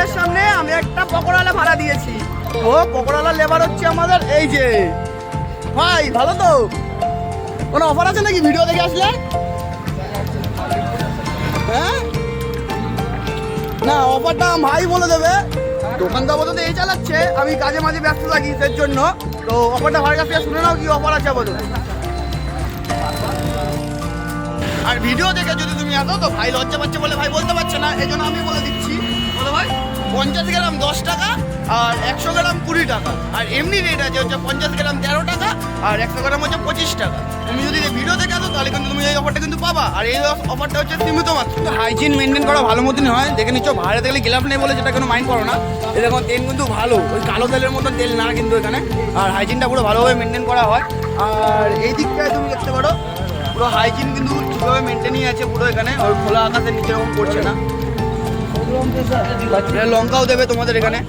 দোকানের সামনে আমি একটা পকোড়ালা ভাড়া দিয়েছি। ও পকোড়ালা লেবার হচ্ছে আমাদের এই যে ভাই। ভালো তো? কোনো অফার আছে নাকি ভিডিও দেখে আসলে? হ্যাঁ না, অফারটা ভাই বলে দেবে। দোকান তো আপাতত এই চালাচ্ছে, আমি কাজে মাঝে ব্যস্ত থাকি এর জন্য। তো অফারটা ভাইয়ের কাছ থেকে শুনে নাও কি অফার আছে আপাতত। আর ভিডিও দেখে যদি তুমি আসো তো ভাই লজ্জা পাচ্ছে বলে ভাই বলতে পারছে না, এই জন্য আমি বলে দিচ্ছি। বলো ভাই 50 গ্রাম 10 টাকা আর 100 গ্রাম 20 টাকা। আর এমনি রেট আছে হচ্ছে 50 গ্রাম 13 টাকা আর 100 গ্রাম হচ্ছে 25 টাকা। তুমি যদি ভিডিও দেখে আসো তাহলে কিন্তু তুমি এই অফারটা কিন্তু পাবা। আর এই অফারটা হচ্ছে সীমিত মাত্র। হাইজিন মেনটেন করা ভালো মতনই হয়, দেখে নিচ্ছ। বাইরে দেখলে গেলাপ নেই বলে যেটা কোনো মাইন্ড করো না। এরকম তেল কিন্তু ভালো, ওই কালো তেলের মতন তেল না কিন্তু এখানে। আর হাইজিনটা পুরো ভালোভাবে মেনটেন করা হয়। আর এই দিকটায় তুমি দেখতে পারো পুরো হাইজিন কিন্তু ঠিকভাবে মেনটেনই আছে পুরো এখানে। ওই খোলা আকাশের নিচে এরকম পড়ছে না। লঙ্কাও দেবে তোমাদের এখানে।